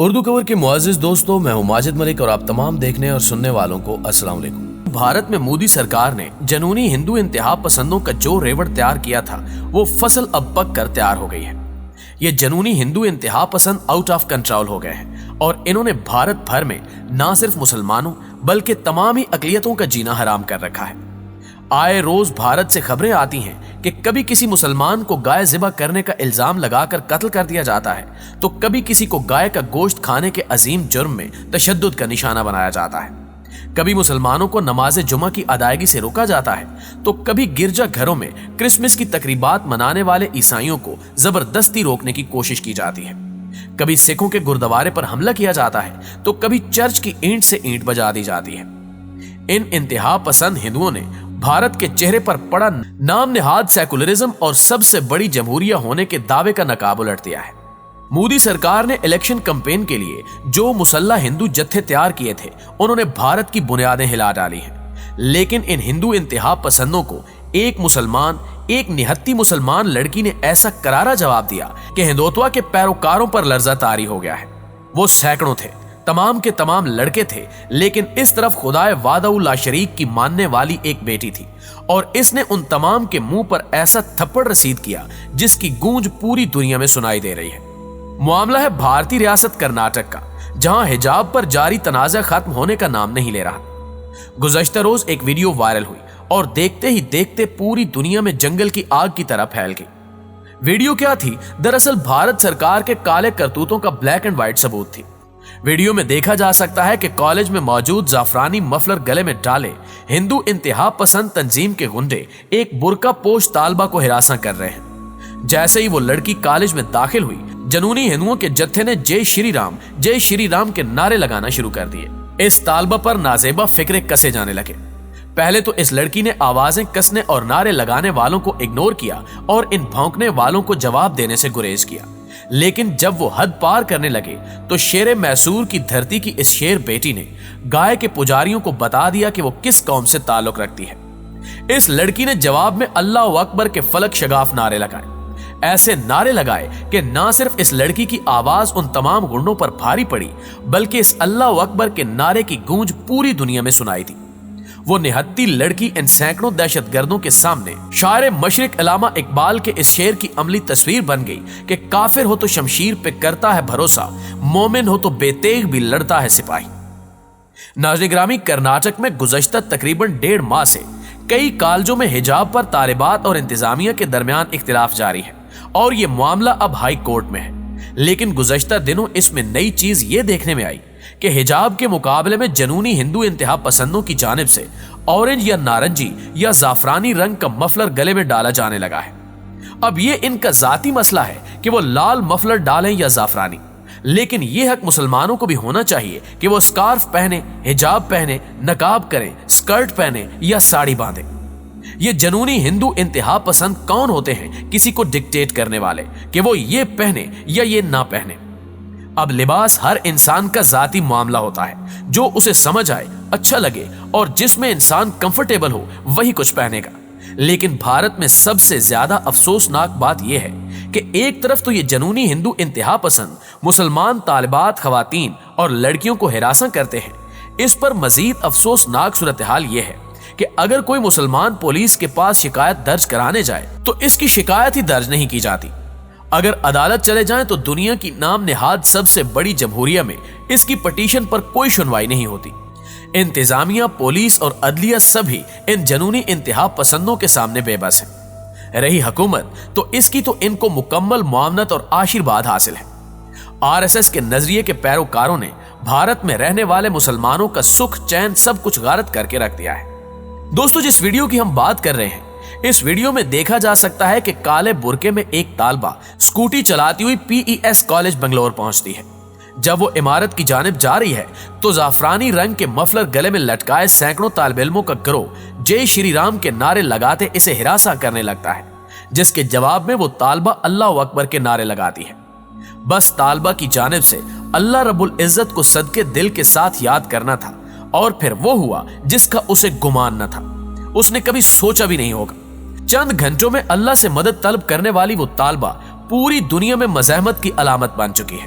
اردو کور کے معزز دوستوں، میں ہوں ماجد ملک اور آپ تمام دیکھنے اور سننے والوں کو السلام علیکم۔ بھارت میں مودی سرکار نے جنونی ہندو انتہا پسندوں کا جو ریوڑ تیار کیا تھا وہ فصل اب پک کر تیار ہو گئی ہے۔ یہ جنونی ہندو انتہا پسند آؤٹ آف کنٹرول ہو گئے ہیں اور انہوں نے بھارت بھر میں نہ صرف مسلمانوں بلکہ تمام ہی اقلیتوں کا جینا حرام کر رکھا ہے۔ آئے روز بھارت سے خبریں آتی ہیں کہ کبھی کسی مسلمان کو گائے ذبح کرنے کا الزام لگا کر قتل کر دیا جاتا ہے تو کبھی کسی کو گائے کا گوشت کھانے کے عظیم جرم میں تشدد کا نشانہ بنایا جاتا ہے۔ کبھی مسلمانوں کو نماز جمعہ کی ادائیگی سے روکا جاتا ہے تو کبھی گرجا گھروں میں کرسمس کی تقریبات منانے والے عیسائیوں کو زبردستی روکنے کی کوشش کی جاتی ہے۔ کبھی سکھوں کے گردوارے پر حملہ کیا جاتا ہے تو کبھی چرچ کی اینٹ سے اینٹ بجا دی جاتی ہے۔ ان انتہا پسند ہندوؤں نے بھارت کے چہرے پر پڑا نام نہاد سیکولرزم اور سب سے بڑی جمہوریہ ہونے کے دعوے کا نقاب الٹ دیا ہے۔ مودی سرکار نے الیکشن کمپین کے لیے جو مسلح ہندو جتھے تیار کیے تھے انہوں نے بھارت کی بنیادیں ہلا ڈالی ہیں، لیکن ان ہندو انتہا پسندوں کو ایک نہتی مسلمان لڑکی نے ایسا کرارا جواب دیا کہ ہندوتوا کے پیروکاروں پر لرزہ طاری ہو گیا ہے۔ وہ سینکڑوں تھے، تمام کے تمام لڑکے تھے، لیکن اس طرف خدائے وحدہ لا شریک کی ماننے والی ایک بیٹی تھی اور اس نے ان تمام کے منہ پر ایسا تھپڑ رسید کیا جس کی گونج پوری دنیا میں سنائی دے رہی ہے۔ معاملہ ہے بھارتی ریاست کرناٹک کا، جہاں حجاب پر جاری تنازع ختم ہونے کا نام نہیں لے رہا۔ گزشتہ روز ایک ویڈیو وائرل ہوئی اور دیکھتے ہی دیکھتے پوری دنیا میں جنگل کی آگ کی طرح پھیل گئی۔ ویڈیو کیا تھی؟ دراصل بھارت سرکار کے کالے کرتوتوں کا بلیک اینڈ وائٹ ثبوت تھی۔ ویڈیو میں دیکھا جا سکتا ہے کہ کالج میں موجود زعفرانی مفلر گلے میں ڈالے ہندو انتہا پسند تنظیم کے گنڈے ایک برقع پوش طالبہ کو ہراساں کر رہے ہیں۔ جیسے ہی وہ لڑکی کالج میں داخل ہوئی، جنونی ہندوؤں کے جتھے نے جے شری رام کے نعرے لگانا شروع کر دیے۔ اس طالبہ پر نازیبا فکرے کسے جانے لگے۔ پہلے تو اس لڑکی نے آوازیں کسنے اور نعرے لگانے والوں کو اگنور کیا اور ان بھونکنے والوں کو جواب دینے سے گریز کیا، لیکن جب وہ حد پار کرنے لگے تو شیر میسور کی دھرتی کی اس شیر بیٹی نے گائے کے پجاریوں کو بتا دیا کہ وہ کس قوم سے تعلق رکھتی ہے۔ اس لڑکی نے جواب میں اللہ اکبر کے فلک شگاف نعرے لگائے، ایسے نعرے لگائے کہ نہ صرف اس لڑکی کی آواز ان تمام گنڈوں پر بھاری پڑی بلکہ اس اللہ اکبر کے نعرے کی گونج پوری دنیا میں سنائی دی۔ وہ نہتی لڑکی ان سینکڑوں دہشت گردوں کے سامنے شاعر مشرق علامہ اقبال کے اس شعر کی عملی تصویر بن گئی کہ کافر ہو تو شمشیر پہ کرتا ہے بھروسہ، مومن ہو تو بے تیغ بھی لڑتا ہے سپاہی۔ ناظرین گرامی، کرناٹک میں گزشتہ تقریباً 1.5 ماہ سے کئی کالجوں میں حجاب پر طالبات اور انتظامیہ کے درمیان اختلاف جاری ہے اور یہ معاملہ اب ہائی کورٹ میں ہے، لیکن گزشتہ دنوں اس میں نئی چیز یہ دیکھنے میں آئی کہ حجاب کے مقابلے میں جنونی ہندو انتہا پسندوں کی جانب سے اورنج یا نارنجی یا زعفرانی رنگ کا مفلر گلے میں ڈالا جانے لگا ہے۔ اب یہ ان کا ذاتی مسئلہ ہے کہ وہ لال مفلر ڈالیں یا زعفرانی، لیکن یہ حق مسلمانوں کو بھی ہونا چاہیے کہ وہ اسکارف پہنے، حجاب پہنے، نقاب کریں، اسکرٹ پہنے یا ساڑی باندھیں۔ یہ جنونی ہندو انتہا پسند کون ہوتے ہیں کسی کو ڈکٹیٹ کرنے والے کہ وہ یہ پہنے یا یہ نہ پہنے؟ اب لباس ہر انسان کا ذاتی معاملہ ہوتا ہے، جو اسے سمجھ آئے، اچھا لگے اور جس میں انسان کمفرٹیبل ہو وہی کچھ پہنے گا۔ لیکن بھارت میں سب سے زیادہ افسوسناک بات یہ ہے کہ ایک طرف تو یہ جنونی ہندو انتہا پسند مسلمان طالبات، خواتین اور لڑکیوں کو ہراساں کرتے ہیں۔ اس پر مزید افسوسناک صورتحال یہ ہے کہ اگر کوئی مسلمان پولیس کے پاس شکایت درج کرانے جائے تو اس کی شکایت ہی درج نہیں کی جاتی۔ اگر عدالت چلے جائیں تو دنیا کی نام نہاد سب سے بڑی جمہوریہ میں اس کی پٹیشن پر کوئی سنوائی نہیں ہوتی۔ انتظامیہ، پولیس اور عدلیہ سبھی ان جنونی انتہا پسندوں کے سامنے بے بس ہیں۔ رہی حکومت تو اس کی تو ان کو مکمل معاونت اور آشیرواد حاصل ہے۔ RSS کے نظریے کے پیروکاروں نے بھارت میں رہنے والے مسلمانوں کا سکھ چین سب کچھ غارت کر کے رکھ دیا ہے۔ دوستو، جس ویڈیو کی ہم بات کر رہے ہیں اس ویڈیو میں دیکھا جا سکتا ہے کہ کالے برقعے میں ایک طالبہ اسکوٹی چلاتی ہوئی PES کالج بنگلور پہنچتی ہے۔ جب وہ عمارت کی جانب جا رہی ہے تو زعفرانی رنگ کے مفلر گلے میں لٹکائے سینکڑوں طالب علموں کا گروہ جے شری رام کے نعرے لگاتے اسے ہراساں کرنے لگتا ہے، جس کے جواب میں وہ طالبہ اللہ اکبر کے نعرے لگاتی ہے۔ بس طالبہ کی جانب سے اللہ رب العزت کو صدقے دل کے ساتھ یاد کرنا تھا اور پھر وہ ہوا جس کا اسے گمان نہ تھا، اس نے کبھی سوچا بھی نہیں ہوگا۔ چند گھنٹوں میں اللہ سے مدد طلب کرنے والی وہ طالبہ پوری دنیا میں مزاحمت کی علامت بن چکی ہے۔